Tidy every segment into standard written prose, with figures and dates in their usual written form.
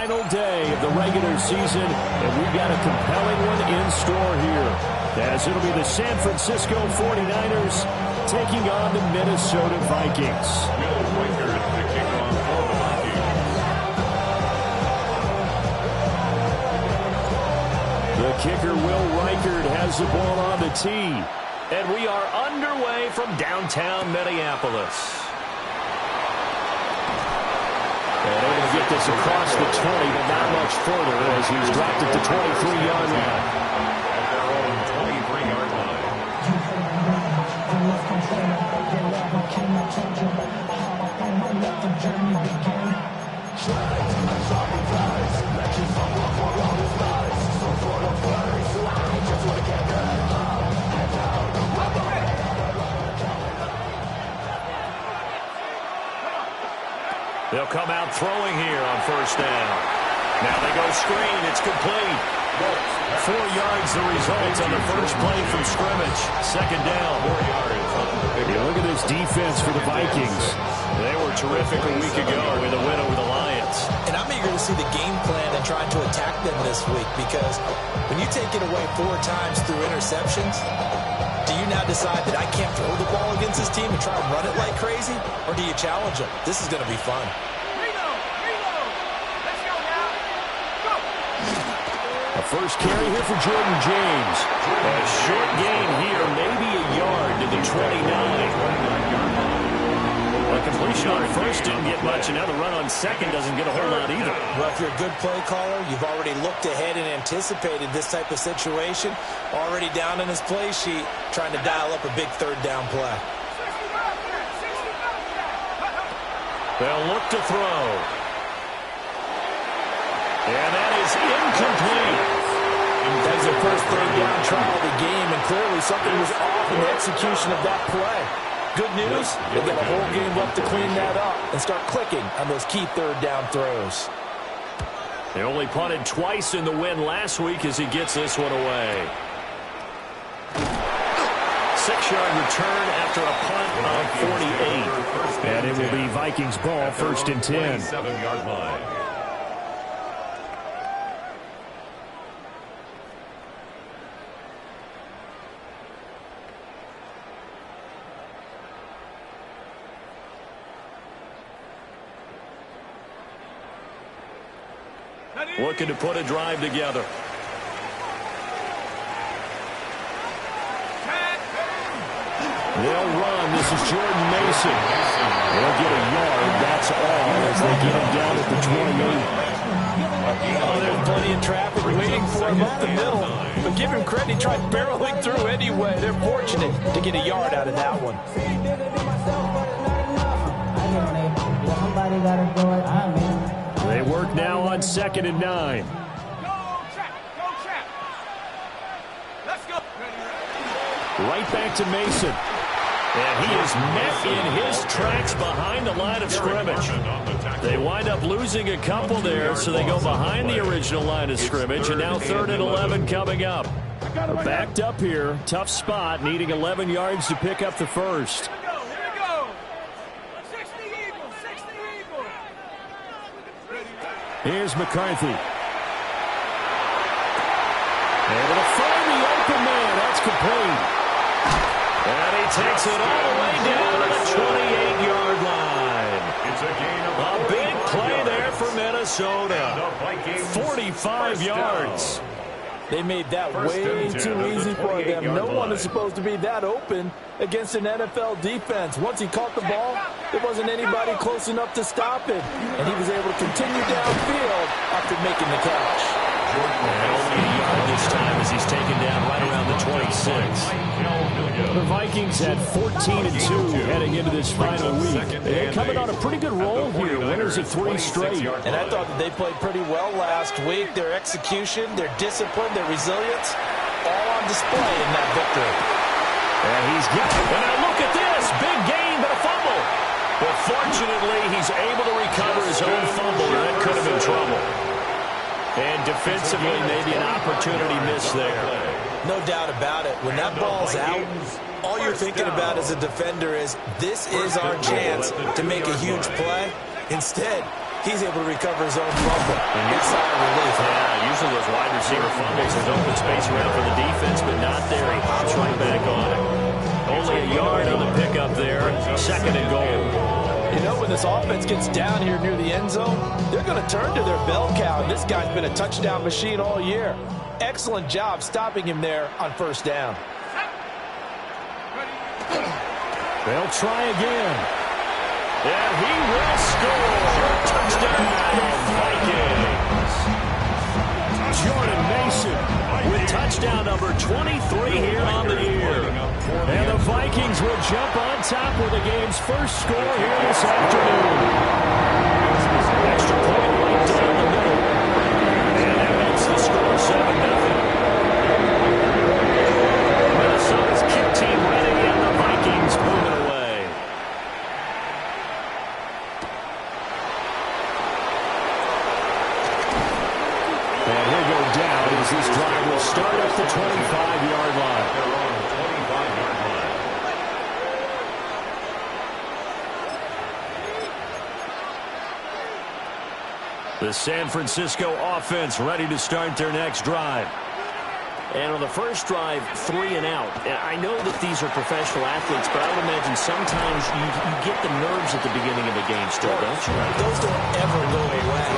final day of the regular season, and we've got a compelling one in store here, as it'll be the San Francisco 49ers taking on the Minnesota Vikings. The kicker, Will Reichard, has the ball on the tee. And we are underway from downtown Minneapolis. And able to get this across the 20, but not much further as he's dropped it to 23-yard line. At their own 23-yard line. They'll come out throwing here on first down. Now they go screen. It's complete. 4 yards the result on the first play from scrimmage. Second down. 4 yards. Yeah, look at this defense for the Vikings. They were terrific a week ago with a win over the Lions. And I'm eager to see the game plan and trying to attack them this week, because when you take it away 4 times through interceptions, do you now decide that I can't throw the ball against this team and try and run it like crazy? Or do you challenge them? This is going to be fun. A first carry here for Jordan James. A short gain here, maybe a yard to the 29. A completion on first didn't get much, and now the run on second doesn't get a whole lot either. Well, if you're a good play caller, you've already looked ahead and anticipated this type of situation. Already down in his play sheet, trying to dial up a big third down play. They'll look to throw. And that is incomplete. That's the first third down trial of the game, and clearly something was off in the execution of that play. Good news, they got a whole game left to clean that up and start clicking on those key third down throws. They only punted twice in the win last week as he gets this one away. 6-yard return after a punt of 48. And it will be Vikings ball, first and 10. 7-yard line. Looking to put a drive together. They'll run. This is Jordan Mason. They'll get a yard. That's all as they get him down at the 28. Oh, there's plenty of traffic waiting for him up the middle. But give him credit, he tried barreling through anyway. They're fortunate to get a yard out of that one. Somebody got to do it. They work now on 2nd and 9. Go trap. Let's go. Right back to Mason. And he is met in his tracks behind the line of scrimmage. They wind up losing a couple there, so they go behind the original line of scrimmage, and now 3rd and 11 coming up. Backed up here, tough spot, needing 11 yards to pick up the first. Here's McCarthy. Able to find the open man. That's complete. And he takes it all the way down to the 28-yard line. It's a gain of a big play there for Minnesota. 45 yards. They made that way too easy for them. No one is supposed to be that open against an NFL defense. Once he caught the ball, there wasn't anybody close enough to stop it. And he was able to continue downfield after making the catch. And only a yard this time as he's taken down right around the 26. The Vikings had 14-2 heading into this final week. They're coming on a pretty good roll here. Winners of 3 straight. And I thought that they played pretty well last week. Their execution, their discipline, their resilience, all on display in that victory. And he's got it. And now look at this. Big gain, but a fumble. But fortunately, he's able to recover his own fumble. That could have been trouble. And defensively, maybe an opportunity missed there. No doubt about it. When that ball's out, all you're thinking about as a defender is, this is our chance to make a huge play. Instead, he's able to recover his own fumble. And get sigh of relief. Yeah, usually those wide receiver fumbles, there's open space around for the defense, but not there. He hops right back on it. Only a yard on the pickup there. 2nd and goal. You know, when this offense gets down here near the end zone, they're going to turn to their bell cow. And this guy's been a touchdown machine all year. Excellent job stopping him there on 1st down. They'll try again. And he will score. Touchdown, Vikings. Jordan Mason with touchdown number 23 here on the year. And the Vikings will jump on top with the game's first score here this afternoon. Extra point right down the middle. And that makes the score 7-0. Minnesota's kick team ready, and the Vikings moving away. And he'll go down as this drive will start at the 25-yard line. The San Francisco offense ready to start their next drive. And on the first drive, 3 and out. And I know that these are professional athletes, but I would imagine sometimes you get the nerves at the beginning of a game still, don't you? Those don't ever go away.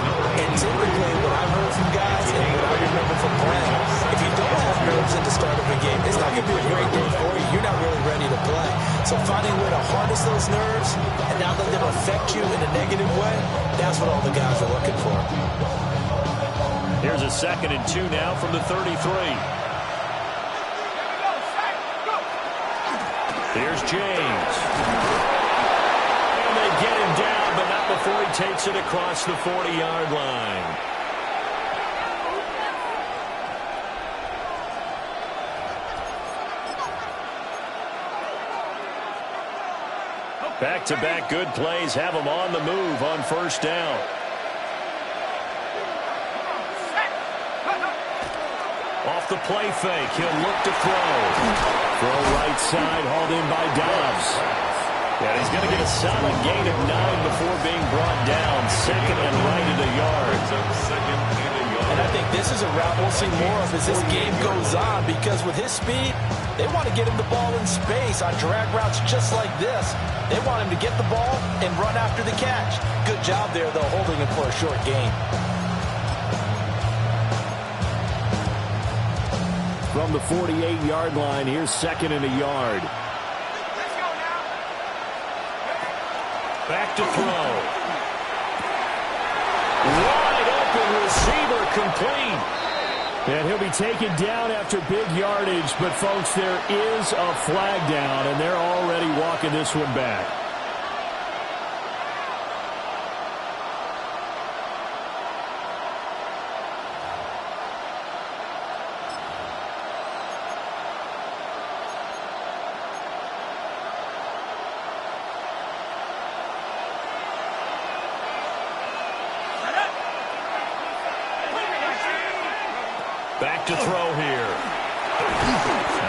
And typically what I've heard from guys and what I remember from playing, if you don't have nerves at the start of a game, it's not going to be a great game for you. You're not really ready to play. So finding a way to harness those nerves and not let them affect you in a negative way, that's what all the guys are looking for. Here's a 2nd and 2 now from the 33. Here's James. And they get him down, but not before he takes it across the 40-yard line. Back-to-back good plays have him on the move on 1st down. Off the play fake, he'll look to throw. Throw right side, hauled in by Dobbs. Yeah, he's going to get a solid gain of 9 before being brought down. 2nd and right at a yard. And I think this is a route we'll see more of as this game goes on, because with his speed, they want to get him the ball in space on drag routes just like this. They want him to get the ball and run after the catch. Good job there, though, holding him for a short gain. From the 48-yard line, here's 2nd and a yard. Back to throw. Wide open receiver, complete. And he'll be taken down after big yardage, but folks, there is a flag down, and they're already walking this one back. Back to throw here.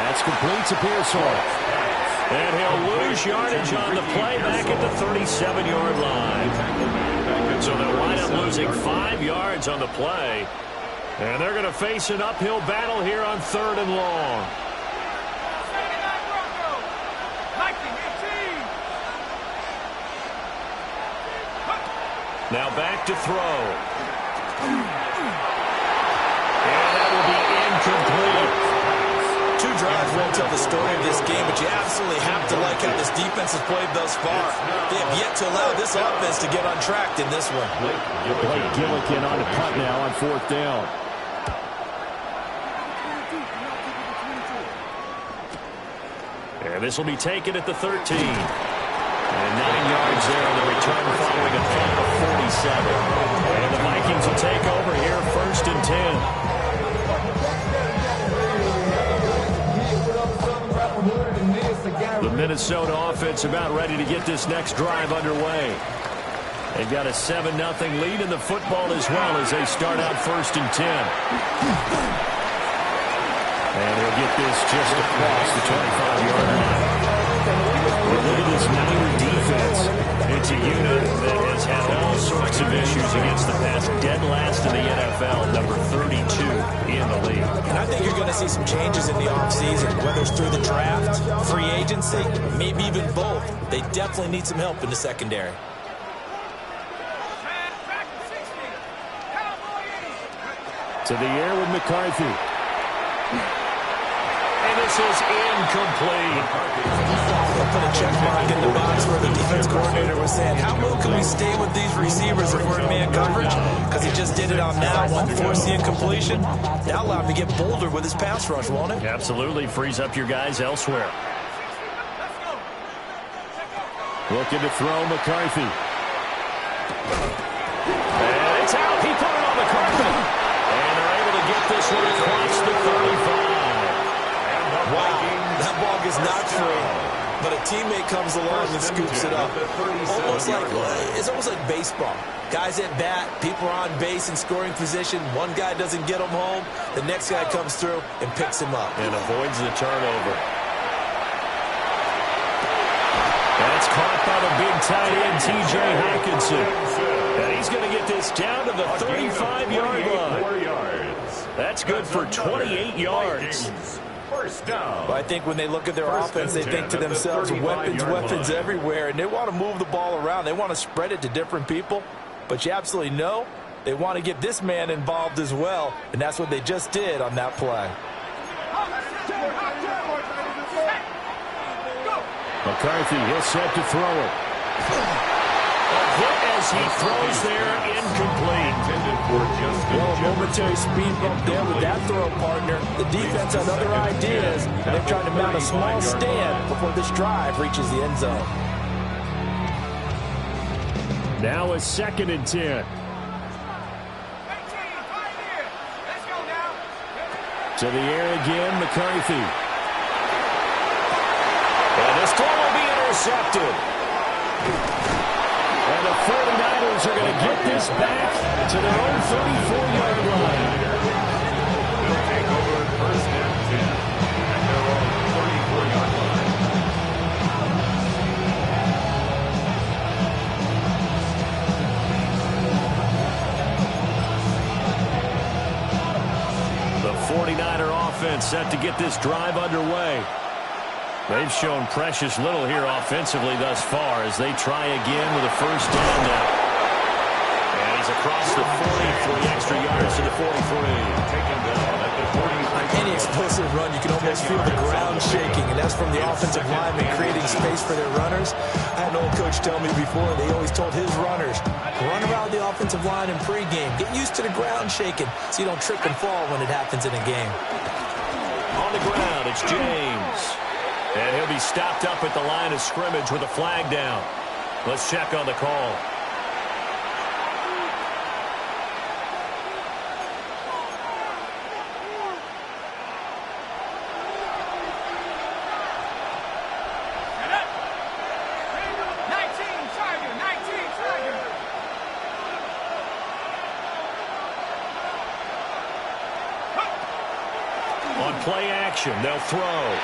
That's complete to Pearsall. And he'll lose yardage on the play back at the 37-yard line. So they'll wind up losing 5 yards on the play. And they're going to face an uphill battle here on 3rd and long. Now back to throw. And that will be incomplete. 2 drives won't tell the story of this game, but you absolutely have to like how this defense has played thus far. They have yet to allow this offense to get untracked in this one. Blake Gillikin on a punt now on 4th down. And this will be taken at the 13. And 9 yards there on the return following a punt of 47. And the Vikings will take over here 1st and 10. The Minnesota offense about ready to get this next drive underway. They've got a 7-0 lead in the football as well as they start out 1st and 10. And he'll get this just across the 25-yard line. look at this Niner defense. It's a unit that has had all sorts of issues against the pass. Dead last in the NFL, number 32 in the league. And I think you're going to see some changes in the offseason, whether it's through the draft, free agency, maybe even both. They definitely need some help in the secondary. To the air with McCarthy. And this is incomplete. They'll put a check mark in the box where the defense coordinator was saying, how low can we stay with these receivers if we're in man coverage? Because he just did it on that one, forced the incompletion. That allowed him to get bolder with his pass rush, won't it? Absolutely. Frees up your guys elsewhere. Looking to throw McCarthy. And it's out. He put it on the carpet. And they're able to get this one across the 35. Wow, that ball gets knocked free, but a teammate comes along and scoops it up. It's almost like baseball. Guys at bat, people are on base in scoring position. One guy doesn't get him home. The next guy comes through and picks him up. And avoids the turnover. That's caught by the big tight end, T.J. Hockenson. And he's going to get this down to the 35-yard line. That's good for 28 yards. First down. But I think when they look at their offense, they think to themselves, weapons everywhere, and they want to move the ball around. They want to spread it to different people. But you absolutely know they want to get this man involved as well, and that's what they just did on that play. McCarthy, he'll set to throw it. A hit as he throws there, incomplete. Well, a momentary speed bump there with that throw, partner. The defense had other ideas, and they're trying to mount a small stand before this drive reaches the end zone. Now a 2nd and 10. To the air again, McCarthy. And this throw will be intercepted. And the 49ers are going to get this back to their own 34-yard line. They'll take over first and 10 at their own 34-yard line. The 49er offense set to get this drive underway. They've shown precious little here offensively thus far as they try again with a first down now. And he's across the 40 for the extra yards to the 43. Taken down at the 43. On any explosive run, you can almost feel the ground shaking, and that's from the offensive linemen creating space for their runners. I had an old coach tell me before, they always told his runners, run around the offensive line in pregame. Get used to the ground shaking so you don't trip and fall when it happens in a game. On the ground, it's James. And he'll be stopped up at the line of scrimmage with a flag down. Let's check on the call. On play action, they'll throw.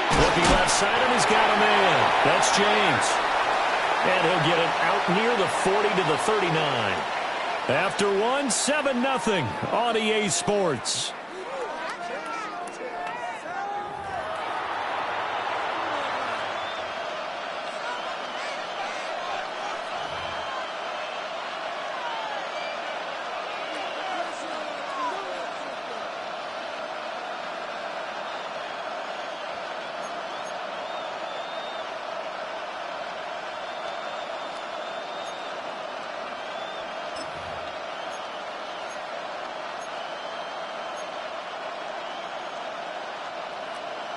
Looking left side, and he's got a man. That's James. And he'll get it out near the 40 to the 39. After one, 7-0 on EA Sports.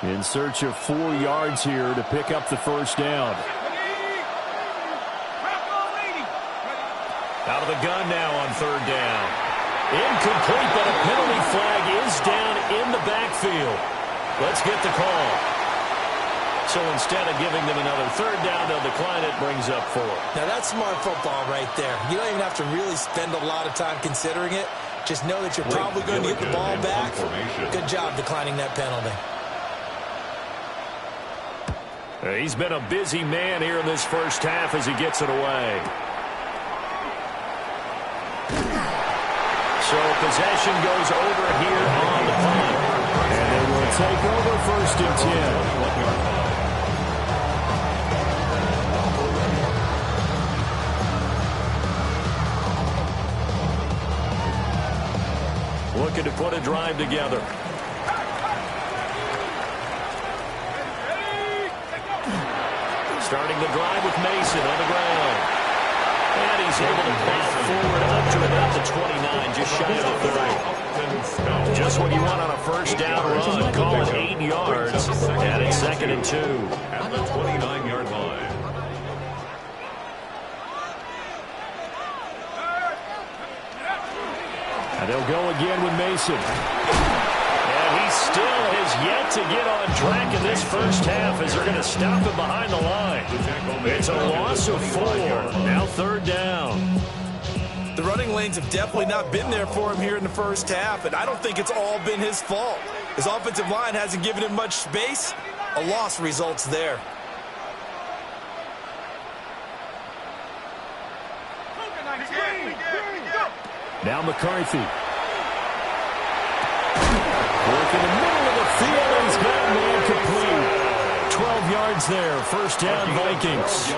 In search of 4 yards here to pick up the first down. Out of the gun now on 3rd down. Incomplete, but a penalty flag is down in the backfield. Let's get the call. So instead of giving them another 3rd down, they'll decline it, brings up 4. Now that's smart football right there. You don't even have to really spend a lot of time considering it. Just know that you're probably going to get the ball back. Good job declining that penalty. He's been a busy man here in this first half as he gets it away. So possession goes over here on the punt. And they will take over first and 10. Looking to put a drive together. Starting the drive with Mason on the ground. And he's able to plot forward up to about the 29, just shy of the 30. Just what you want on a first down run. Call it 8 yards. And it's 2nd and 2. At the 29-yard line. And they'll go again with Mason. And he still has yet to get on track in this first half as they're going to stop him behind the line. It's a loss of 4. Now 3rd down. The running lanes have definitely not been there for him here in the first half, and I don't think it's all been his fault. His offensive line hasn't given him much space. A loss results there. Now McCarthy. Work in the middle of the field. He's got man complete. 12 yards there. First down, Vikings.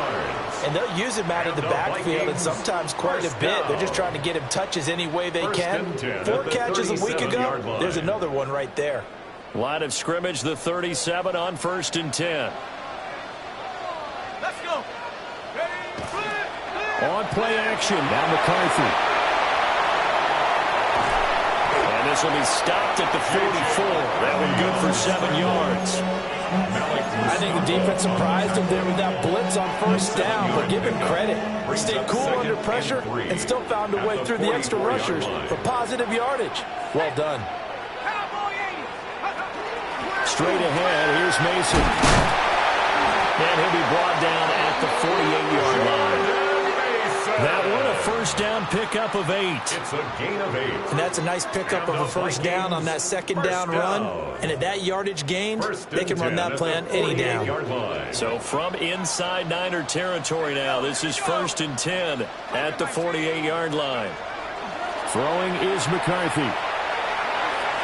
And they'll use him out of the backfield and sometimes quite a bit. They're just trying to get him touches any way they can. 4 catches a week ago. There's another one right there. Line of scrimmage, the 37 on 1st and 10. Let's go. On play action. Now McCarthy. And this will be stopped at the 44. That one good for 7 yards. I think the defense surprised him there with that blitz on first down, but give him credit. He stayed cool under pressure and still found a way through the extra rushers for positive yardage. Well done. Straight ahead, here's Mason. And he'll be brought down at the 48-yard line. That one a first down pickup of 8. It's a gain of 8. And that's a nice pickup of a first down on that second down run. And at that yardage gained, they can run that play on any down. So from inside Niner territory now, this is 1st and 10 at the 48-yard line. Throwing is McCarthy.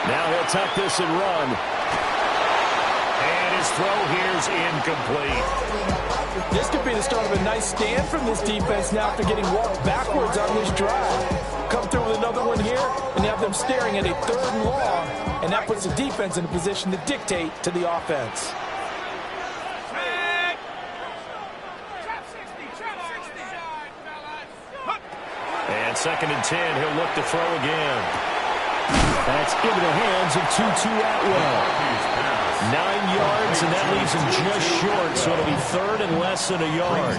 Now he'll tuck this and run. And his throw here's incomplete. This could be the start of a nice stand from this defense now after getting walked backwards on this drive. Come through with another one here, and you have them staring at a 3rd and long, and that puts the defense in a position to dictate to the offense. And 2nd and 10, he'll look to throw again. That's into the hands of Tutu Atwell. 9 yards, and that leaves him just short, so it'll be 3rd and less than a yard.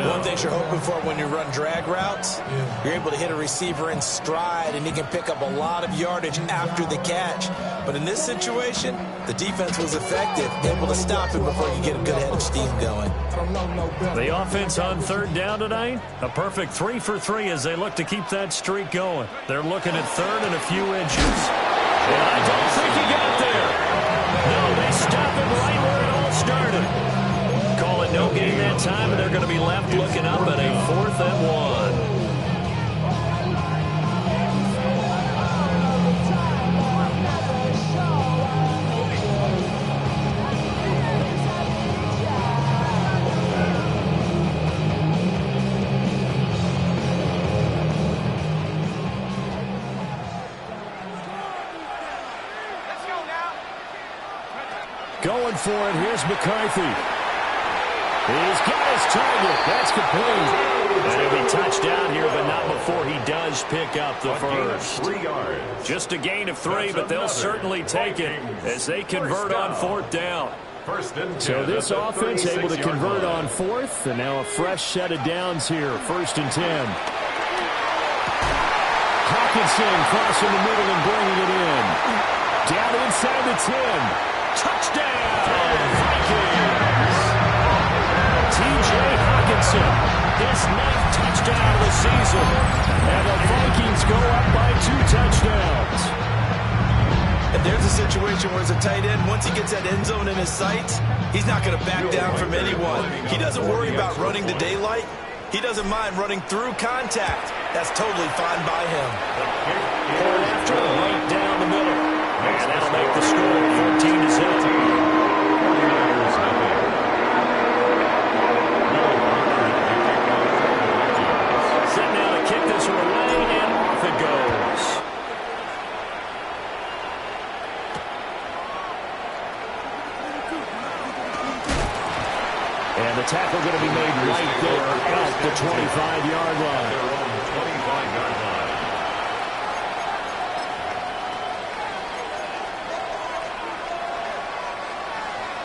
One thing you're hoping for when you run drag routes, you're able to hit a receiver in stride, and he can pick up a lot of yardage after the catch. But in this situation, the defense was effective, able to stop him before you get a good head of steam going. The offense on 3rd down tonight, a perfect 3 for 3 as they look to keep that streak going. They're looking at 3rd and a few inches. And I don't think he got there. No, they stop him right where it all started. Call it no gain that time, and they're going to be left looking up at a 4th and 1. Going for it, here's McCarthy. He's got his target. That's complete. And he'll be touchdown here, but not before he does pick up the first. 3 yards. Just a gain of 3, but they'll certainly take it as they convert on 4th down. So this offense able to convert on 4th, and now a fresh set of downs here, 1st and 10. Hawkinson crossing the middle and bringing it in. Down inside the 10. Touchdown, Vikings! T.J. Hawkinson, his 9th touchdown of the season. And the Vikings go up by 2 touchdowns. And there's a a situation where as a tight end, once he gets that end zone in his sights, he's not going to back down from anyone. He doesn't worry about running to daylight. He doesn't mind running through contact. That's totally fine by him. Going after it right down the middle. And that'll make the score 14-0. Set now to kick this one away, and off it goes. And the tackle going to be made right there at the 25-yard line. They're on the 25-yard line.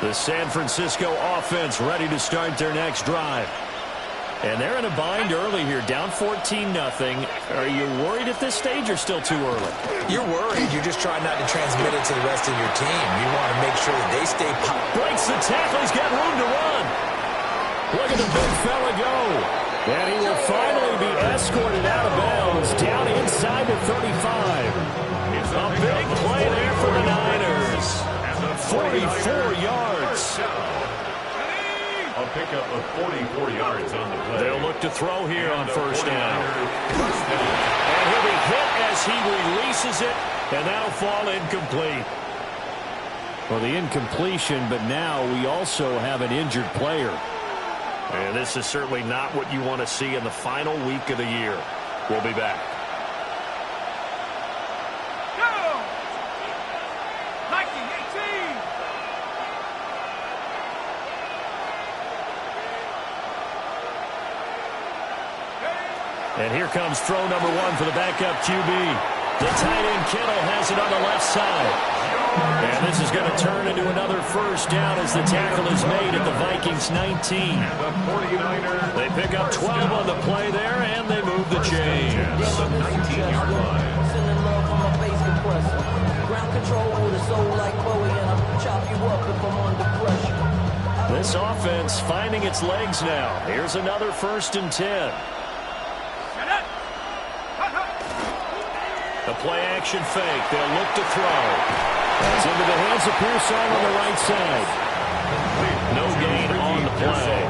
The San Francisco offense ready to start their next drive. And they're in a bind early here, down 14-0. Are you worried at this stage or still too early? You're worried. You're just trying not to transmit it to the rest of your team. You want to make sure that they stay Breaks the tackle. He's got room to run. Look at the big fella go. And he will finally be escorted out of bounds down inside the 35. A big play there for the Niners. 44 yards. A pickup of 44 yards on the play. They'll look to throw here on first down. And he'll be hit as he releases it, and that'll fall incomplete. Well, the incompletion, but now we also have an injured player. And this is certainly not what you want to see in the final week of the year. We'll be back. And here comes throw number one for the backup QB. The tight end Kittle has it on the left side. And this is going to turn into another first down as the tackle is made at the Vikings 19. They pick up 12 on the play there, and they move the chains. The 19-yard line. This offense finding its legs now. Here's another 1st and 10. The play-action fake. They'll look to throw. That's into the hands of Pearson on the right side. No gain on the play.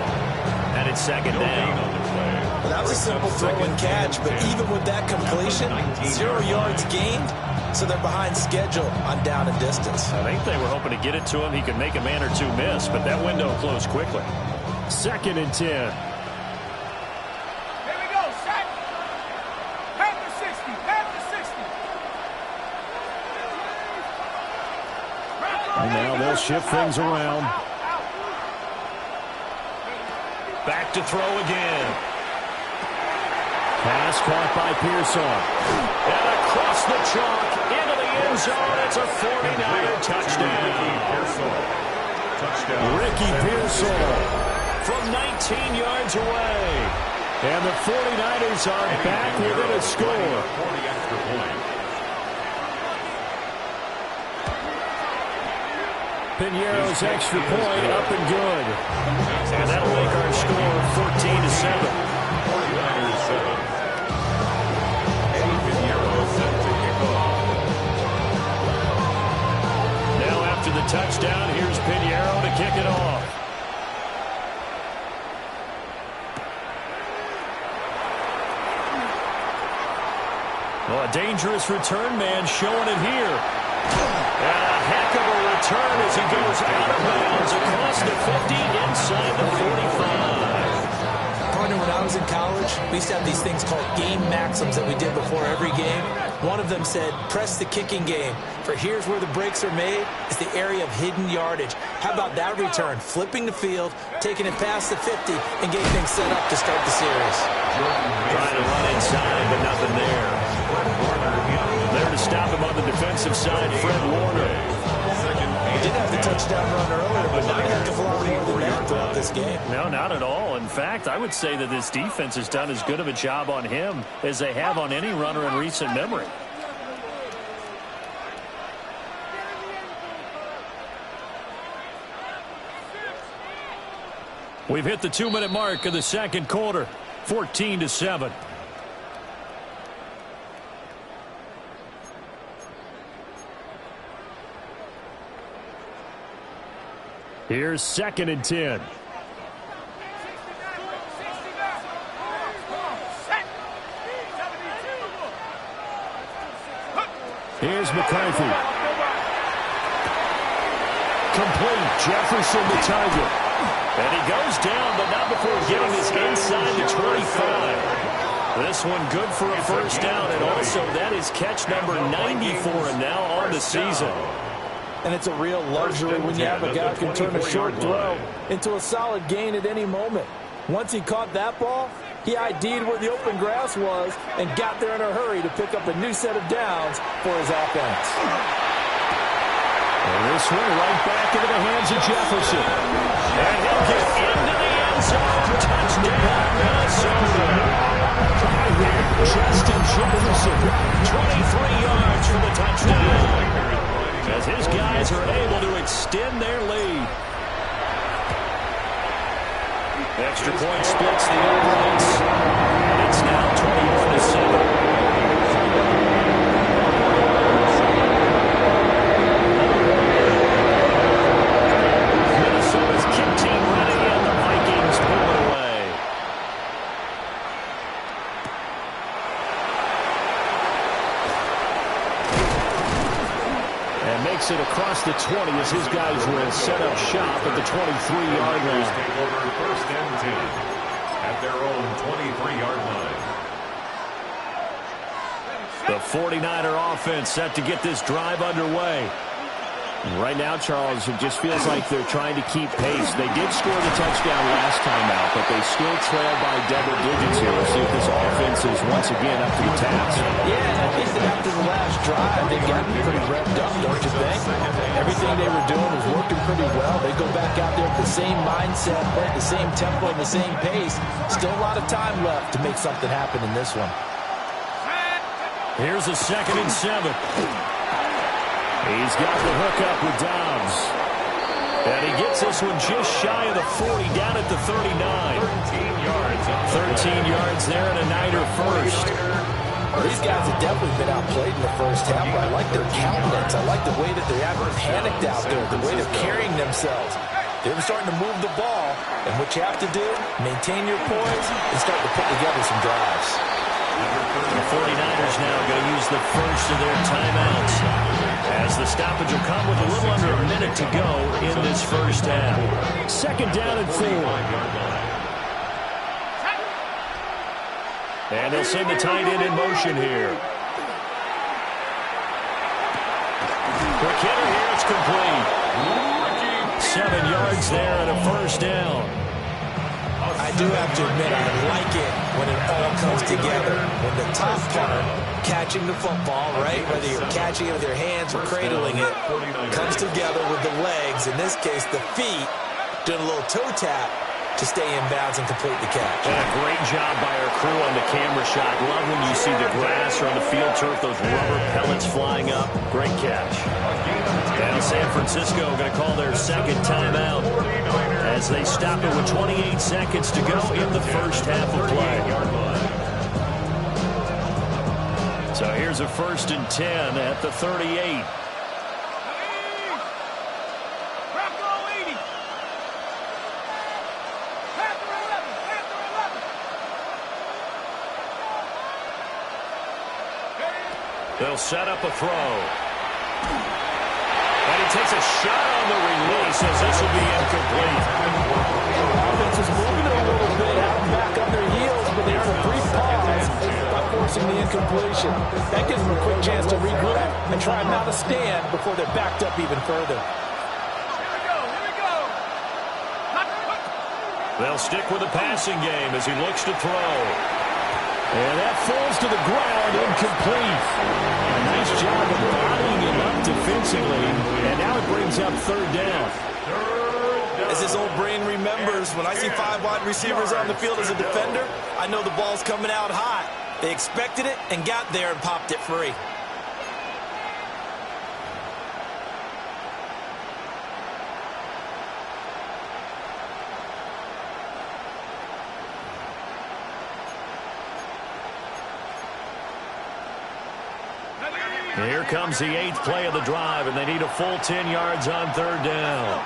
And it's second down. Well, that was a simple throw and catch, but even with that completion, 0 yards gained, so they're behind schedule on down and distance. I think they were hoping to get it to him. He could make a man or two miss, but that window closed quickly. 2nd and 10. And now they'll shift things around. Back to throw again. Pass caught by Pearson. And across the chalk into the end zone. It's a 49er touchdown. Ricky Pearson from 19 yards away. And the 49ers are back within a score. 40 extra point. Piñeiro's extra point up and good. And that'll make our score 14-7. 49ers 7. Eddie Piñeiro set to kick off. Now after the touchdown, here's Piñeiro to kick it off. Well, a dangerous return man showing it here. And a heck of a return as he goes out of bounds across the 50 inside the 45. Partner, when I was in college, we used to have these things called game maxims that we did before every game. One of them said, press the kicking game, for here's where the breaks are made, is the area of hidden yardage. How about that return? Flipping the field, taking it past the 50, and getting things set up to start the series. Trying to run inside, but nothing there. There to stop him on the defensive side, Fred Warner. He did have the touchdown run earlier, but not a heck of a lot more than that throughout this game. No, not at all. In fact, I would say that this defense has done as good of a job on him as they have on any runner in recent memory. We've hit the 2-minute mark of the second quarter, 14-7. Here's 2nd and 10. Here's McCarthy. Complete. Jefferson the target. And he goes down, but not before getting this inside the 25. This one good for a first down, and also that is catch number 90 for him now on the season. And it's a real luxury when you have a guy who can turn a short throw into a solid gain at any moment. Once he caught that ball, he ID'd where the open grass was and got there in a hurry to pick up a new set of downs for his offense. And this one right back into the hands of Jefferson. And he'll get into the end zone. Touchdown, Minnesota. Justin Jefferson, 23 yards for the touchdown. As his guys are able to extend their lead. Extra point splits the difference. And it's now 21-7. Minnesota's kick team ready, and the Vikings pull it away. And makes it across the 20 as his guys will set up shop at the 23-yard line. Take over 1st and 10 at their own 23-yard line. The 49er offense set to get this drive underway. Right now, Charles, it just feels like they're trying to keep pace. They did score the touchdown last time out, but they still trail by double digits here. We'll see if this offense is once again up to the task. Yeah, I think that after the last drive, they've gotten pretty revved up, don't you think? Everything they were doing was working pretty well. They go back out there with the same mindset, play at the same tempo and the same pace. Still a lot of time left to make something happen in this one. Here's a 2nd and 7. He's got the hook up with Dobbs. And he gets this one just shy of the 40, down at the 39. 13 yards. 13 yards there and a Niner first. These guys have definitely been outplayed in the first half, but I like their countenance. I like the way that they haven't panicked out there, the way they're carrying themselves. They're starting to move the ball, and what you have to do, maintain your poise and start to put together some drives. The 49ers now going to use the first of their timeouts, as the stoppage will come with a little under a minute to go in this first half. 2nd down and 4. And they'll send the tight end in motion here. Quick hitter here, it's complete. 7 yards there and a first down. I do have to admit, I like it when it all comes together. When the top part, catching the football, right, whether you're catching it with your hands or cradling it, comes together with the legs, in this case the feet, doing a little toe tap to stay in bounds and complete the catch. And a great job by our crew on the camera shot. Love when you see the grass or on the field turf, those rubber pellets flying up. Great catch. Now San Francisco going to call their 2nd timeout as they stop it with 28 seconds to go in the first half of play. So here's a 1st and 10 at the 38. They'll set up a throw. And he takes a shot on the release as this will be incomplete. Offense is moving it a little bit out and back on their heels, but they earn a brief pause by forcing the incompletion. That gives them a quick chance to regroup and try and mount a stand before they're backed up even further. They'll stick with the passing game as he looks to throw. And that falls to the ground, incomplete. A nice job of bodying him up defensively, and now it brings up 3rd down. As his old brain remembers, when I see 5 wide receivers on the field as a defender, I know the ball's coming out hot. They expected it and got there and popped it free. Here comes the 8th play of the drive, and they need a full 10 yards on 3rd down.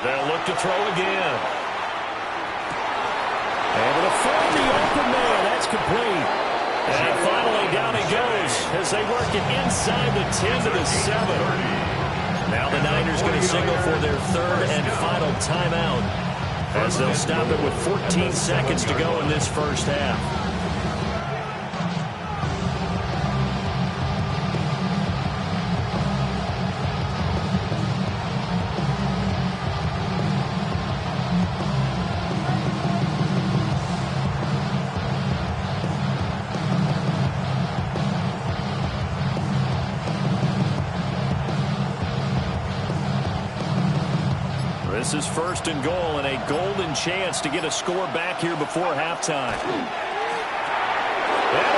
They'll look to throw again. Able to find the open man. That's complete. And finally down he goes as they work it inside the 10 to the 7. Now the Niners going to signal for their third and final timeout as they'll stop it with 14 seconds to go in this first half. This is first and goal and a golden chance to get a score back here before halftime. And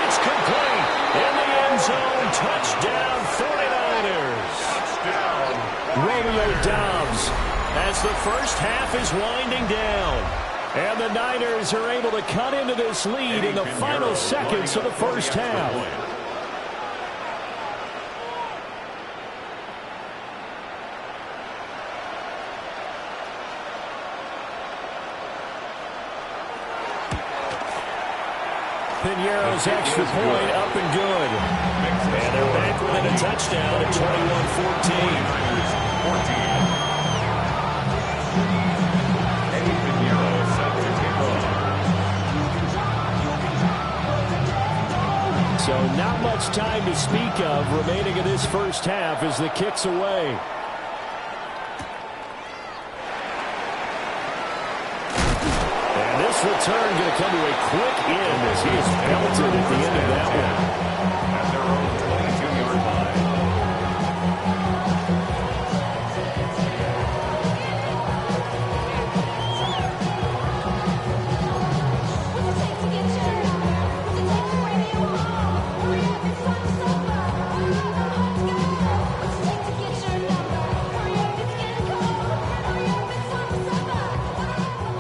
it's complete in the end zone. Touchdown 49ers. Romeo Doubs as the first half is winding down. And the Niners are able to cut into this lead in the final seconds of the first half. Piñeiro's extra point up and good. And they're back within a touchdown at 21-14. Eddie Piñeiro set to kick off. So not much time to speak of remaining in this first half as the kick's away. This return going to come to a quick end as he is belted at the end of that one. At their own 22-yard line.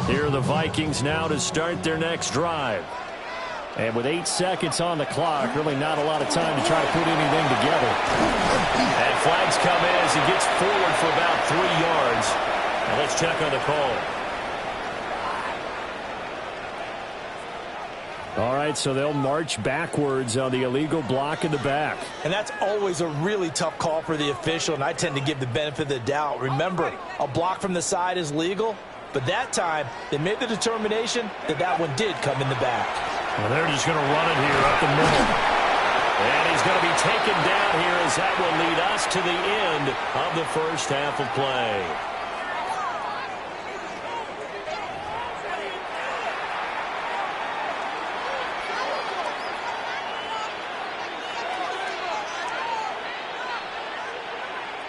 Here are the Vikings now to start their next drive. And with 8 seconds on the clock, really not a lot of time to try to put anything together. And flags come in as he gets forward for about 3 yards. Now let's check on the call. All right, so they'll march backwards on the illegal block in the back. And that's always a really tough call for the official, and I tend to give the benefit of the doubt. Remember, a block from the side is legal, but that time they made the determination that that one did come in the back. Well, they're just going to run it here up the middle. And he's going to be taken down here as that will lead us to the end of the first half of play.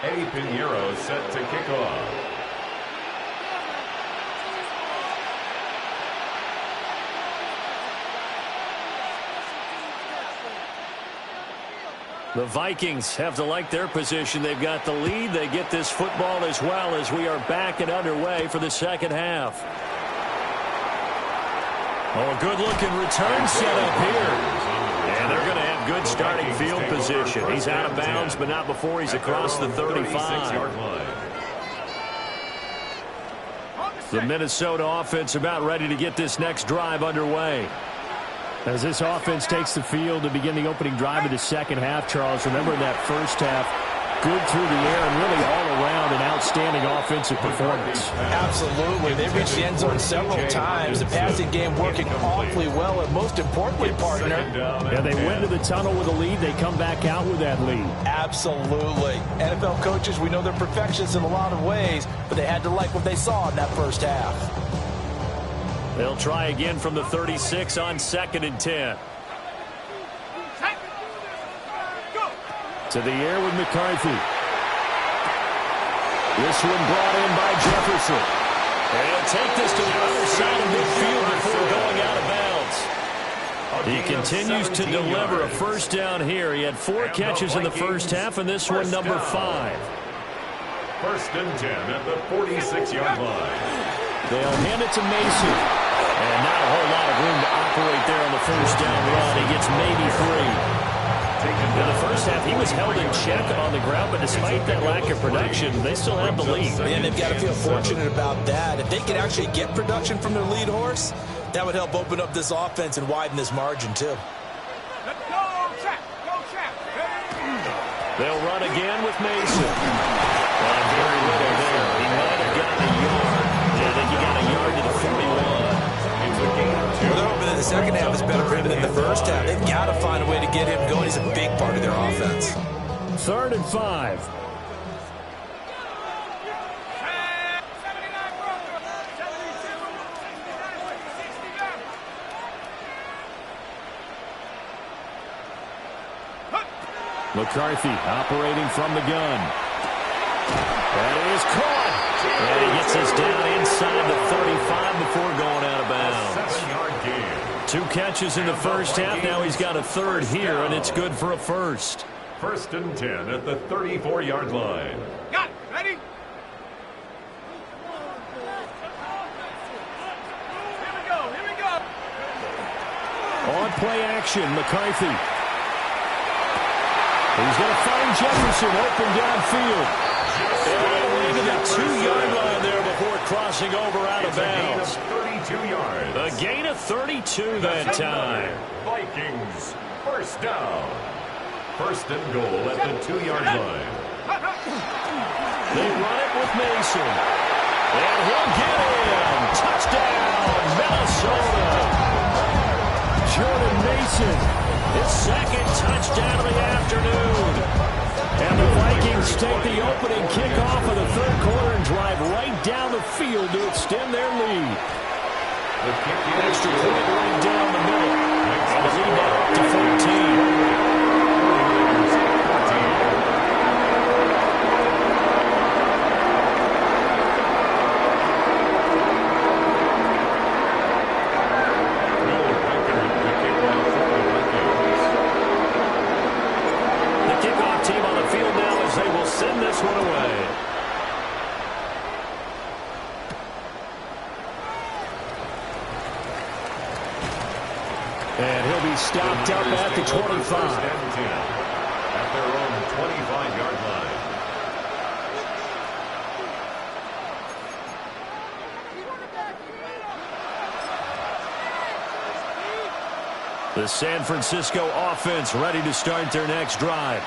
Eddie Piñeiro set to kick off. The Vikings have to like their position. They've got the lead. They get this football as well as we are back and underway for the second half. Oh, a good-looking return set up here. And they're going to have good starting field position. He's out of bounds, but not before he's across the 35. The Minnesota offense about ready to get this next drive underway. As this offense takes the field to begin the opening drive of the second half, Charles, remember in that first half, good through the air and really all around an outstanding offensive performance. Absolutely. They reached the end zone several times. The passing game working awfully well, and most importantly, partner. Yeah, they went to the tunnel with a lead. They come back out with that lead. Absolutely. NFL coaches, we know they're perfectionists in a lot of ways, but they had to like what they saw in that first half. They'll try again from the 36 on 2nd and 10. To the air with McCarthy. This one brought in by Jefferson. And he'll take this to the other side of midfield before going out of bounds. He continues to deliver a first down here. He had 4 catches in the first half, and this one number 5. First and 10 at the 46-yard line. They'll hand it to Mason. And not a whole lot of room to operate there on the first down run. He gets maybe 3. Taken In the first half, he was held in check on the ground, but despite that lack of production, they still have the lead. And they've got to feel fortunate about that. If they could actually get production from their lead horse, that would help open up this offense and widen this margin, too. Let's go, trap. Go, trap. They'll run again with Mason. Very little there. He might have gotten a yard. Yeah, I think he got a yard to the 41. Well, they're hoping that the second half is better for him than the first half. They've got to find a way to get him going. He's a big part of their offense. 3rd and 5. McCarthy operating from the gun. That is caught. And he gets us down inside the 35 before going out of bounds. 2 catches in the first half. Now he's got a 3rd here, and it's good for a 1st. 1st and 10 at the 34-yard line. Got it. Ready? Here we go. Here we go. On play action, McCarthy. He's going to find Jefferson open downfield. All the way to the 2-yard line there before crossing over out of bounds. 32 yards. A gain of 32 that time. Vikings, 1st down. 1st and goal at the 2-yard line. They run it with Mason. And he'll get in. Touchdown, Minnesota. Jordan Mason, his 2nd touchdown of the afternoon. And the Vikings take the opening kickoff of the 3rd quarter and drive right down the field to extend their lead. Extra point right down the middle. And the lead now up to 14. Send this one away. And he'll be stopped up at the 25. At their own 25-yard line. The San Francisco offense ready to start their next drive.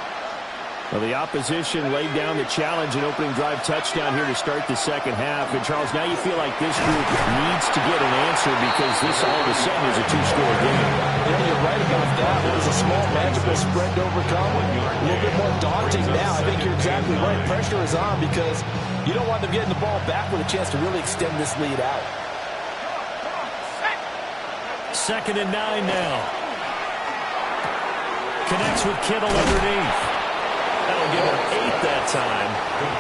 Well, the opposition laid down the challenge and opening drive touchdown here to start the second half. And, Charles, now you feel like this group needs to get an answer because this all of a sudden is a 2-score game. Yeah, you're right about that. It was a small, manageable spread to overcome. A little bit more daunting now. I think you're exactly right. Pressure is on because you don't want them getting the ball back with a chance to really extend this lead out. 2nd and 9 now. Connects with Kittle underneath. That'll give him 8 that time.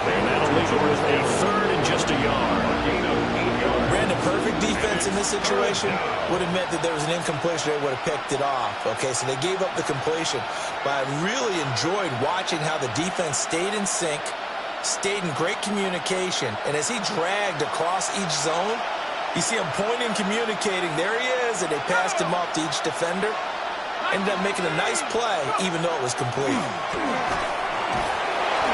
And that'll leave him with a 3rd and just a yard. Brandon, perfect defense in this situation would have meant that there was an incompletion. They would have picked it off. Okay, so they gave up the completion. But I really enjoyed watching how the defense stayed in sync, stayed in great communication. And as he dragged across each zone, you see him pointing, communicating. There he is, and they passed him off to each defender. Ended up making a nice play, even though it was complete.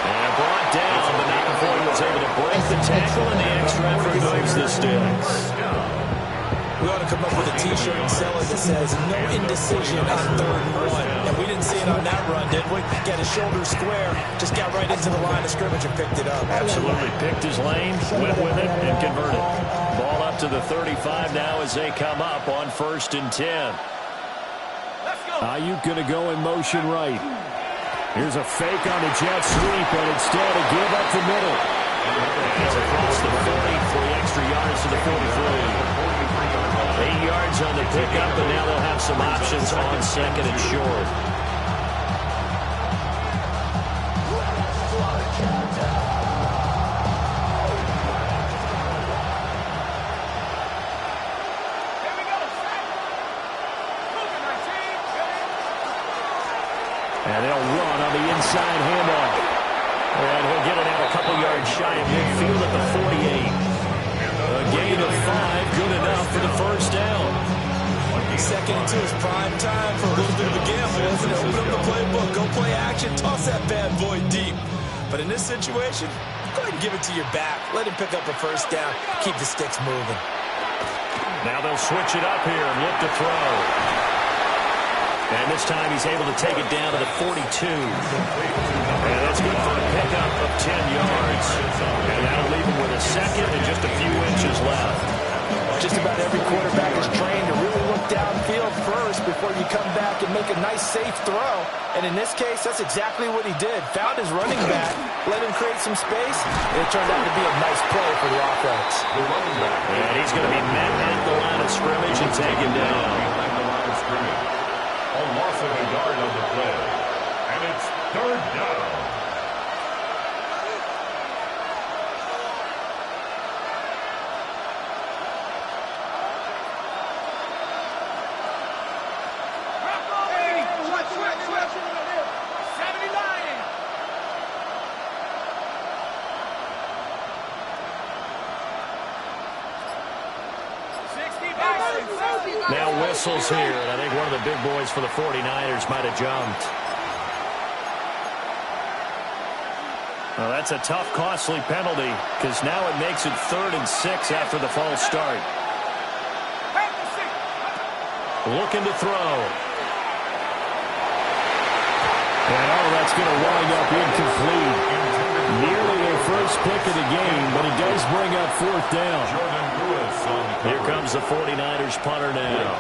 And brought down, but not before he was able to break the tackle, and the extra effort moves the sticks. We ought to come up with a T-shirt and sell it that says, no indecision on 3rd and 1. And we didn't see it on that run, did we? Got his shoulder square, just got right into the line of scrimmage and picked it up. Absolutely picked his lane, went with it, and converted. Ball up to the 35 now as they come up on 1st and 10. Ayuk going to go in motion right. Here's a fake on the jet sweep, and instead a give up the middle. It's across the 40, 3 extra yards to the 43. 8 yards on the pickup, and now they'll have some options on 2nd and short. And they'll run on the inside handoff. And he'll get it out a couple yards shy of midfield at the 48. A gain of 5, good enough for the 1st down. 2nd and 2 is prime time for a little bit of a gamble, isn't it? Open up the playbook, go play toss that bad boy deep. But in this situation, go ahead and give it to your back. Let him pick up a first down. Keep the sticks moving. Now they'll switch it up here and look to throw. And this time he's able to take it down to the 42. And that's good for a pickup of 10 yards. And that'll leave him with a second and just a few inches left. Just about every quarterback is trained to really look downfield first before you come back and make a nice, safe throw. And in this case, that's exactly what he did. Found his running back, let him create some space, and it turned out to be a nice play for the offense. And he's going to be met at the line of scrimmage and taken down. A loss of a yard on the play. And it's third down. Now whistles here, and I think one of the big boys for the 49ers might have jumped. Well, that's a tough, costly penalty, because now it makes it 3rd and 6 after the false start. Looking to throw. And that's going to wind up incomplete. Nearly their first pick of the game, but it does bring up 4th down. Here comes the 49ers punter now,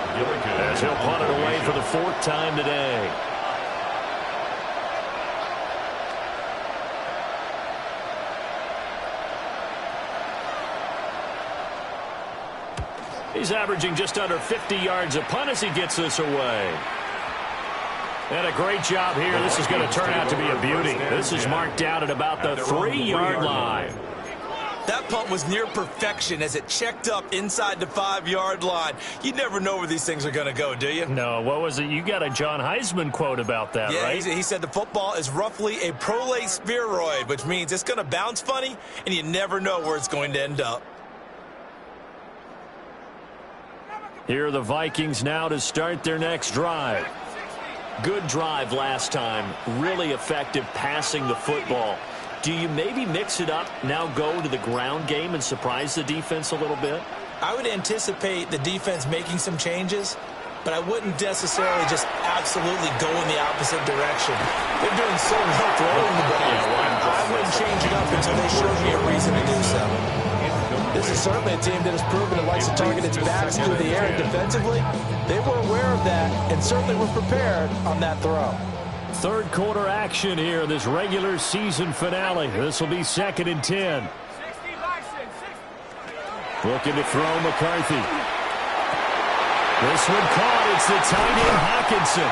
as he'll punt it away for the 4th time today. He's averaging just under 50 yards a punt as he gets this away. And a great job here. This is going to turn out to be a beauty. This is marked out at about the 3-yard line. That punt was near perfection as it checked up inside the 5-yard line. You never know where these things are going to go, do you? No, what was it? You got a John Heisman quote about that, right? He said the football is roughly a prolate spheroid, which means it's going to bounce funny, and you never know where it's going to end up. Here are the Vikings now to start their next drive. Good drive last time. Really effective passing the football. Do you maybe mix it up, now go to the ground game and surprise the defense a little bit? I would anticipate the defense making some changes, but I wouldn't necessarily just absolutely go in the opposite direction. They're doing so well throwing the ball. I wouldn't change it up until they showed me a reason to do so. This is certainly a team that has proven it likes to target its backs through the air, and defensively, they were aware of that and certainly were prepared on that throw. Third quarter action here in this regular season finale. This will be 2nd and 10. Looking to throw McCarthy. This one caught. It's the tight end Hawkinson.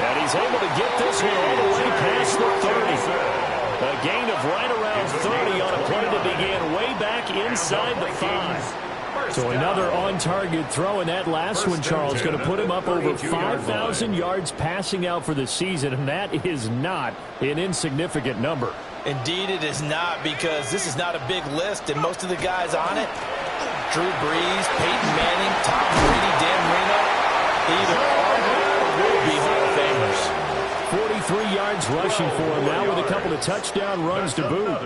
And he's able to get this one all the way past the 30. A gain of right around 30 on a play that began way back inside the 5. So another on-target throw, and that last one, Charles, going to put him up over 5,000 yards passing out for the season, and that is not an insignificant number. Indeed it is not, because this is not a big list, and most of the guys on it, Drew Brees, Peyton Manning, Tom Brady, Dan Marino, either are or will be Hall of Famers. 43 yards rushing for him now with a couple of touchdown runs to boot.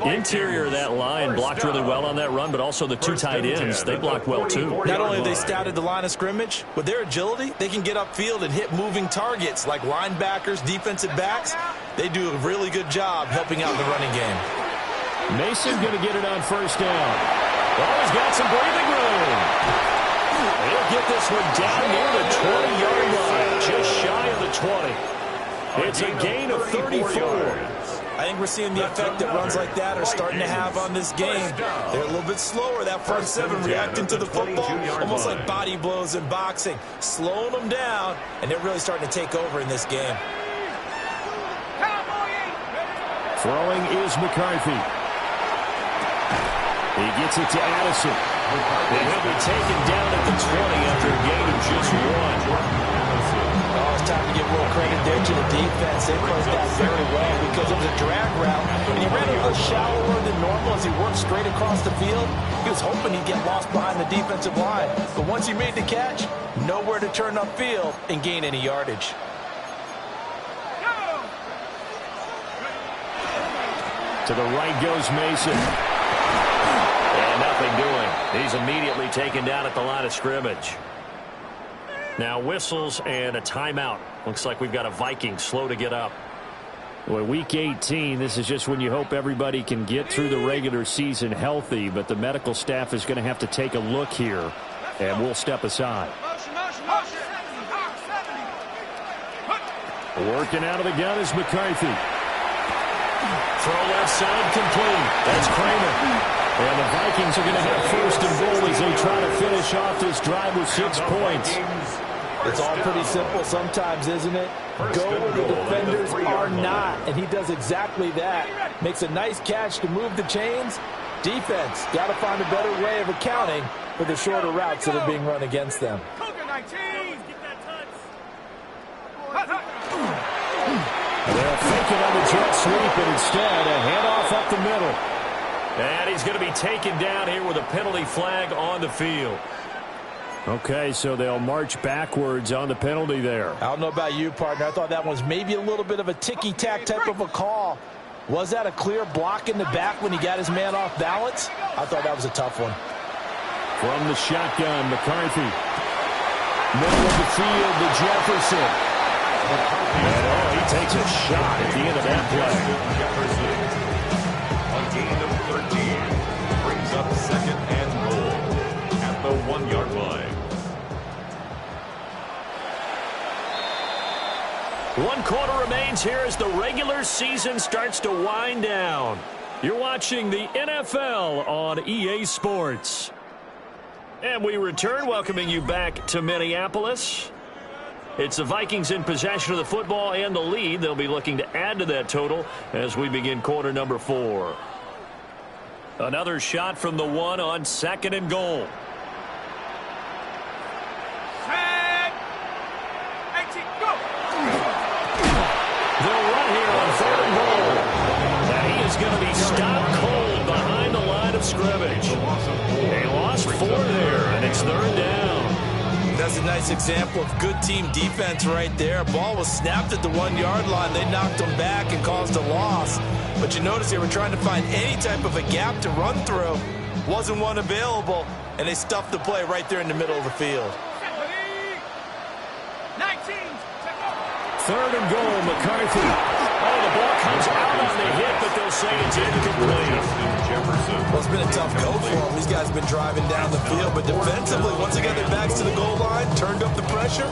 Interior of that line blocked really well on that run, but also the 2 tight ends, they blocked well too. Not only have they scouted the line of scrimmage, with their agility, they can get upfield and hit moving targets like linebackers, defensive backs. They do a really good job helping out the running game. Mason going to get it on first down. Oh, he's got some breathing room. He'll get this one down near the 20-yard line, just shy of the 20. It's a gain of 34. I think we're seeing the effect that runs like that are starting to have on this game. They're a little bit slower, that front 7, reacting to the football, almost like body blows in boxing, slowing them down, and they're really starting to take over in this game. Throwing is McCarthy. He gets it to Addison. And he'll be taken down at the 20 after a gain of just 1. Oh, it's time to give a little credit there to the defense. They closed that very well because it was a drag route, and he ran a little shallower than normal as he worked straight across the field. He was hoping he'd get lost behind the defensive line, but once he made the catch, nowhere to turn upfield and gain any yardage. To the right goes Mason. And nothing doing. He's immediately taken down at the line of scrimmage. Now whistles and a timeout. Looks like we've got a Viking slow to get up. Well, week 18, this is just when you hope everybody can get through the regular season healthy, but the medical staff is going to have to take a look here, and we'll step aside. Working out of the gun is McCarthy. Throw left side complete. That's Kramer. And the Vikings are going to have first and goal as they try to finish off this drive with 6 points. It's all pretty simple sometimes, isn't it? Go where the defenders are not, and he does exactly that. Makes a nice catch to move the chains. Defense, got to find a better way of accounting for the shorter routes that are being run against them. They'll fake it on the jet sweep, and instead a handoff up the middle. And he's going to be taken down here with a penalty flag on the field. Okay, so they'll march backwards on the penalty there. I don't know about you, partner. I thought that was maybe a little bit of a ticky-tack type of a call. Was that a clear block in the back when he got his man off balance? I thought that was a tough one. From the shotgun, McCarthy. Middle of the field to Jefferson. And, he takes a shot at the end of that play. Jefferson, a gain of 13, brings up second and goal at the 1-yard line. 1 quarter remains here as the regular season starts to wind down. You're watching the NFL on EA Sports. And we return, welcoming you back to Minneapolis. It's the Vikings in possession of the football and the lead. They'll be looking to add to that total as we begin quarter number 4. Another shot from the 1 on second and goal. They'll run here on third and goal. And he is going to be stopped cold behind the line of scrimmage. They lost 4 there, and it's third down. That's a nice example of good team defense right there. Ball was snapped at the 1-yard line. They knocked him back and caused a loss. But you notice they were trying to find any type of a gap to run through. Wasn't one available, and they stuffed the play right there in the middle of the field. Third and goal, McCarthy. Oh, the ball comes out on the hit, but they'll say it's incomplete. Well, it's been a tough go for them. These guys have been driving down the field, but defensively, once they got their backs to the goal line, turned up the pressure,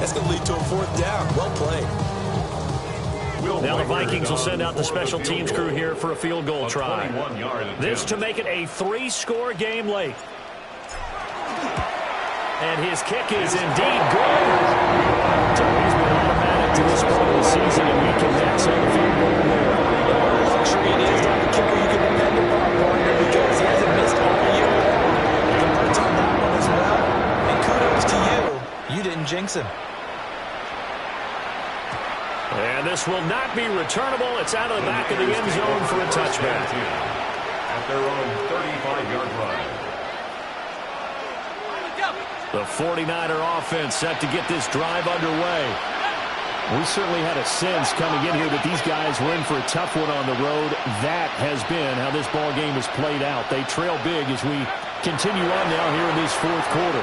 that's going to lead to a 4th down. Well played. Now the Vikings will send out the special teams crew here for a field goal try. This to make it a 3-score game late. And his kick is indeed good. It's always been automatic to this point of the season, and we can max on the field goal there. The luxury it is to have a kicker you can depend upon, partner, because he hasn't missed all year long. Converts on that one as well. And kudos to you. You didn't jinx him. And this will not be returnable. It's out of the back of the end zone for a touchback. At their own 35-yard line. The 49er offense set to get this drive underway. We certainly had a sense coming in here that these guys were in for a tough one on the road. That has been how this ball game has played out. They trail big as we continue on now here in this 4th quarter.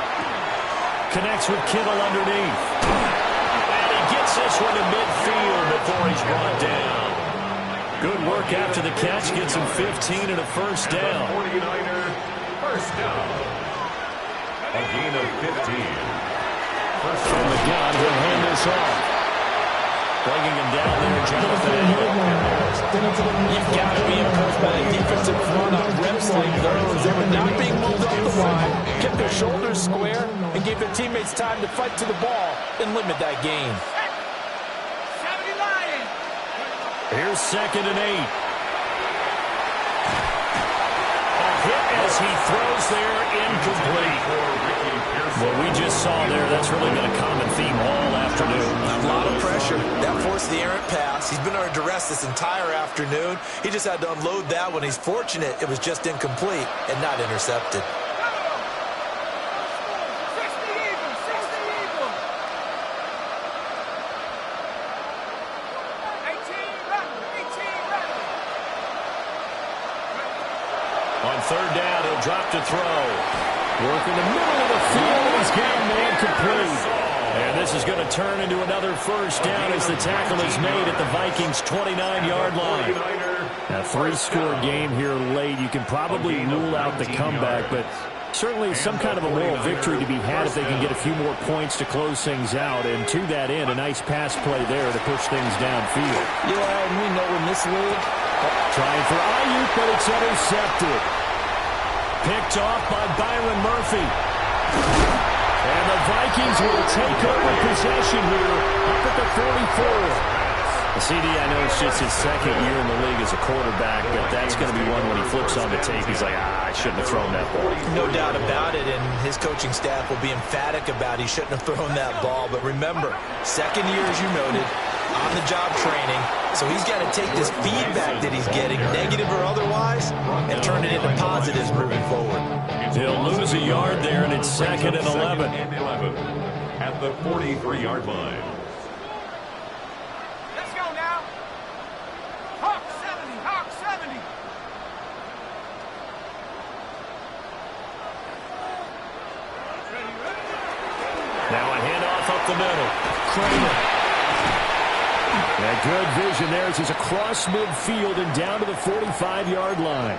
Connects with Kittle underneath. And he gets this one to midfield before he's brought down. Good work after the catch. Gets him 15 and a first down. 49er, first down. A gain of 15. From the gun, he'll hand this off. Bringing him down there, Jonathan. You've got to be impressed by the defensive front on wrestling those. They were not being moved off the line, kept their shoulders square, and gave their teammates time to fight to the ball and limit that gain. Here's second and 8. A hit as he throws there, incomplete. What we just saw there, that's really been a common theme all afternoon. A lot of pressure. That forced the errant pass. He's been under duress this entire afternoon. He just had to unload that one. He's fortunate it was just incomplete and not intercepted. third down. He'll drop to throw. Work in the middle of the field. He's got a man complete. And this is going to turn into another first down as the tackle is made at the Vikings' 29-yard line. A three-score game here late. You can probably rule out the comeback, but certainly some kind of a moral victory to be had if they can get a few more points to close things out. And to that end, a nice pass play there to push things downfield. Yeah, and we know in this league. Trying for Ayuk, but it's intercepted. Picked off by Byron Murphy. And the Vikings will take over possession here up at the 44. CD, I know it's just his second year in the league as a quarterback, but that's going to be one when he flips on the tape. He's like, I shouldn't have thrown that ball. No doubt about it, and his coaching staff will be emphatic about he shouldn't have thrown that ball. But remember, second year, as you noted, on-the-job training, so he's got to take this feedback that he's getting, negative or otherwise, and turn it into positives moving forward. He'll lose a yard there, and it's second and 11. At the 43-yard line. Let's go now. Hawk 70, Hawk 70. Now a handoff up the middle. Kramer. Yeah, good vision there as he's across midfield and down to the 45-yard line.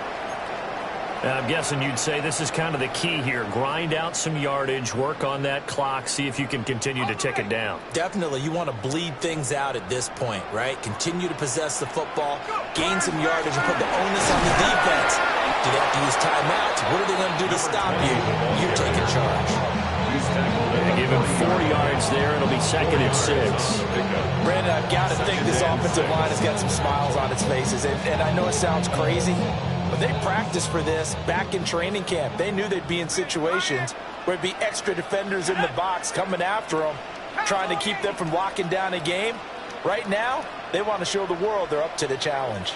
I'm guessing you'd say this is kind of the key here. Grind out some yardage, work on that clock, see if you can continue to tick it down. Definitely, you want to bleed things out at this point, right? Continue to possess the football, gain some yardage, and put the onus on the defense. Do they have to use timeouts? What are they going to do to stop you? You're taking charge. Give him 4 yards there. It'll be second and 6. Brandon, I've got to think this offensive line has got some smiles on its faces. And I know it sounds crazy, but they practiced for this back in training camp. They knew they'd be in situations where it'd be extra defenders in the box coming after them, trying to keep them from locking down a game. Right now, they want to show the world they're up to the challenge.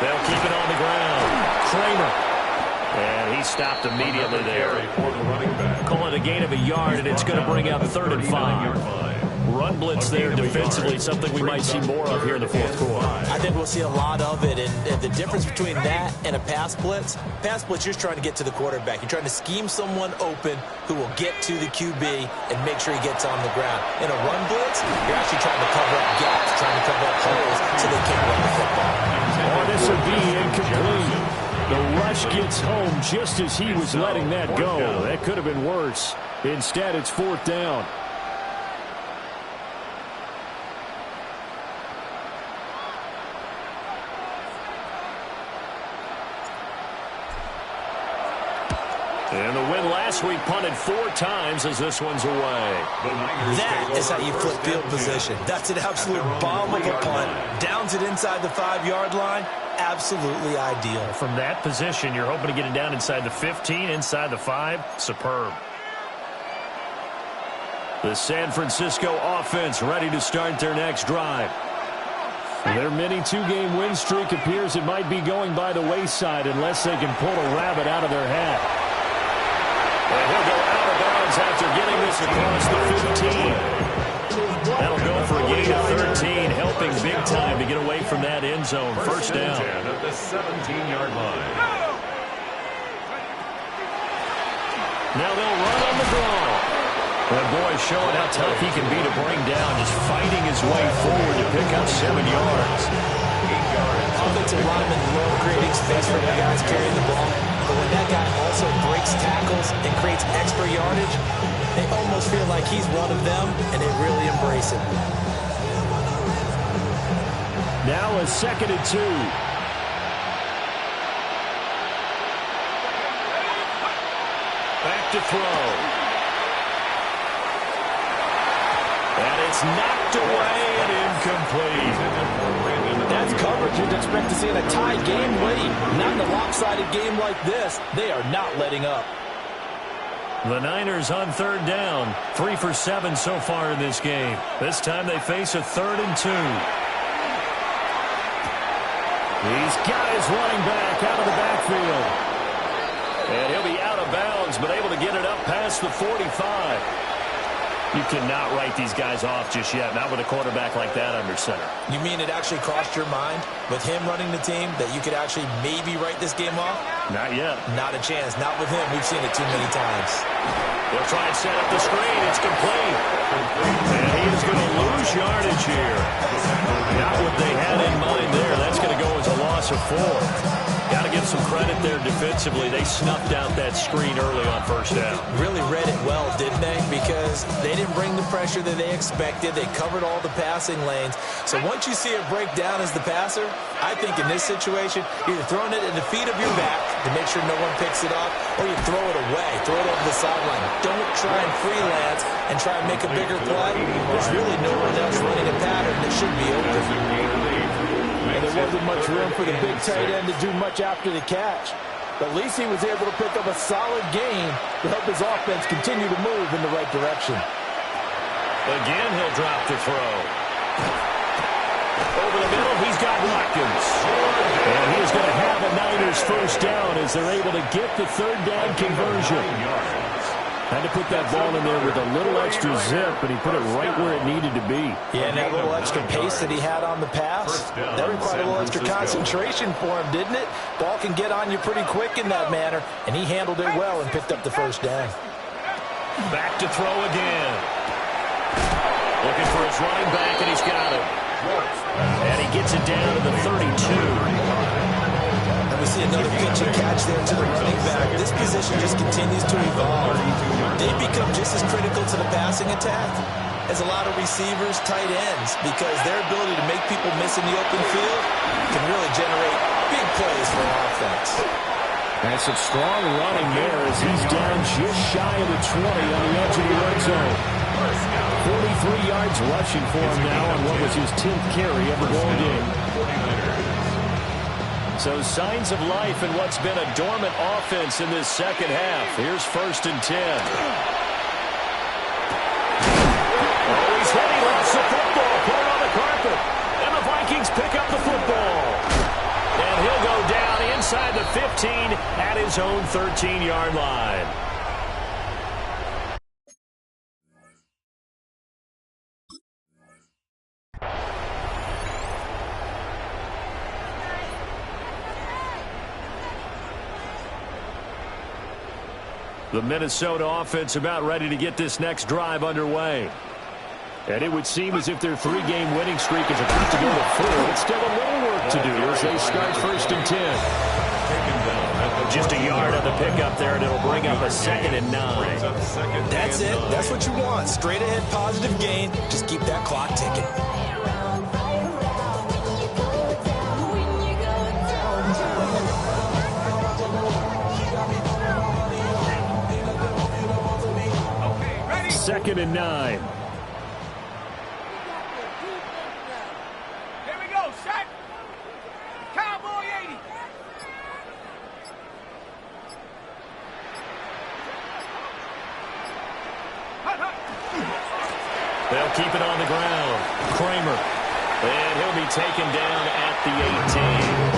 They'll keep it on the ground. Kramer. And he stopped immediately there. Call it a gain of a yard, and it's going to bring up 3rd and 5. Run blitz there defensively, something we might see more of here in the fourth quarter. I think we'll see a lot of it, and the difference between that and a pass blitz, you're just trying to get to the quarterback. You're trying to scheme someone open who will get to the QB and make sure he gets on the ground. In a run blitz, you're actually trying to cover up gaps, trying to cover up holes so they can't run the football. Oh, this will be incomplete. The rush gets home just as he was letting that go. That could have been worse. Instead, it's 4th down. And the win last week punted 4 times as this one's away. That is how you flip field position. That's an absolute bomb of a punt. Downs it inside the 5-yard line. Absolutely ideal. From that position, you're hoping to get it down inside the 15, inside the 5. Superb. The San Francisco offense ready to start their next drive. Their mini 2-game win streak appears it might be going by the wayside unless they can pull a rabbit out of their hat. And he'll go out of bounds after getting this across the 15. That'll go for a gain of 13, helping big time to get away from that end zone. First down. At the 17-yard line. Now they'll run on the draw. That boy showing how tough he can be to bring down, just fighting his way forward to pick up 7 yards. 8 yards. Offensive linemen love creating space for the guys carrying the ball. But when that guy also breaks tackles and creates extra yardage, they almost feel like he's one of them, and they really embrace it. Now a 2nd and 2. Back to throw. And it's knocked away and incomplete. That's coverage you'd expect to see in a tie game late. Not in a lopsided game like this. They are not letting up. The Niners on 3rd down. 3 for 7 so far in this game. This time they face a 3rd and 2. These guys running back out of the backfield. And he'll be out of bounds, but able to get it up past the 45. You cannot write these guys off just yet, not with a quarterback like that under center. You mean it actually crossed your mind with him running the team that you could actually maybe write this game off? Not yet. Not a chance. Not with him. We've seen it too many times. They'll try and set up the screen. It's complete. And he is going to lose yardage here. Not what they had in mind there. That's going to go as a loss of 4. Got to give some credit there defensively. They snuffed out that screen early on first down. Really read it well, didn't they? Because they didn't bring the pressure that they expected. They covered all the passing lanes. So once you see it break down as the passer, I think in this situation, you're either throwing it at the feet of your back to make sure no one picks it up, or you throw it away, throw it over the sideline. Don't try and freelance and try and make a bigger play. There's really no one else running a pattern that should be open. And there wasn't much room for the big tight end to do much after the catch. But at least he was able to pick up a solid gain to help his offense continue to move in the right direction. Again, he'll drop the throw. Over the middle, he's got Watkins. And he's going to have a Niners first down as they're able to get the third down conversion. Had to put that ball in there with a little extra zip, but he put it right where it needed to be. Yeah, and that little extra pace that he had on the pass, that required a little extra concentration for him, didn't it? Ball can get on you pretty quick in that manner, and he handled it well and picked up the first down. Back to throw again. Looking for his running back, and he's got it. And he gets it down to the 32. We see another pitch and catch there to the running back. This position just continues to evolve. They become just as critical to the passing attack as a lot of receivers, tight ends, because their ability to make people miss in the open field can really generate big plays for an offense. And some strong running there as he's down just shy of the 20 on the edge of the red zone. 43 yards rushing for him now on what was his 10th carry of the ball game. So signs of life in what's been a dormant offense in this second half. Here's 1st and 10. Oh, he's hit. He lost the football. Put it on the carpet. And the Vikings pick up the football. And he'll go down inside the 15 at his own 13-yard line. The Minnesota offense about ready to get this next drive underway. And it would seem as if their 3-game winning streak is about to go to 4. It's still a little work to do as they start 1st and 10. Just a yard on the pickup there, and it'll bring up a 2nd and 9. That's it. That's what you want. Straight ahead positive gain. Just keep that clock ticking. Second and 9. Here we go, shot. Cowboy 80. They'll keep it on the ground. Kramer. And he'll be taken down at the 18.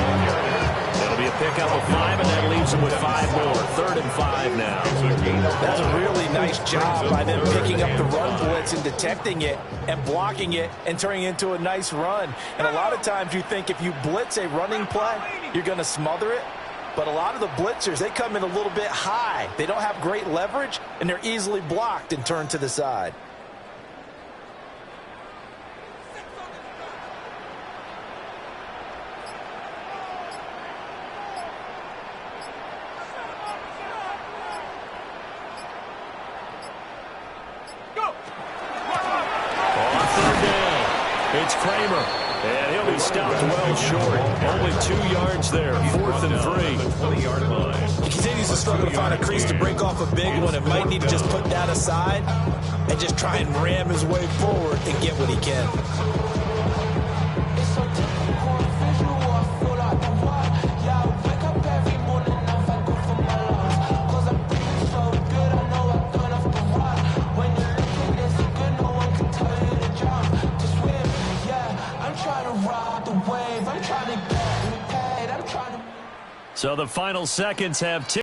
It'll be a pickup of 5, and that leaves him with 5 more. 3rd and 5 now. That's a really nice job by them picking up the run blitz and detecting it and blocking it and turning it into a nice run. And a lot of times you think if you blitz a running play, you're going to smother it. But a lot of the blitzers, they come in a little bit high. They don't have great leverage, and they're easily blocked and turned to the side. It's Kramer, and he'll be stopped well short. Only 2 yards there, 4th and 3. 20-yard line. He continues to struggle to find a crease to break off a big one and might need to just put that aside and just try and ram his way forward and get what he can. So the final seconds have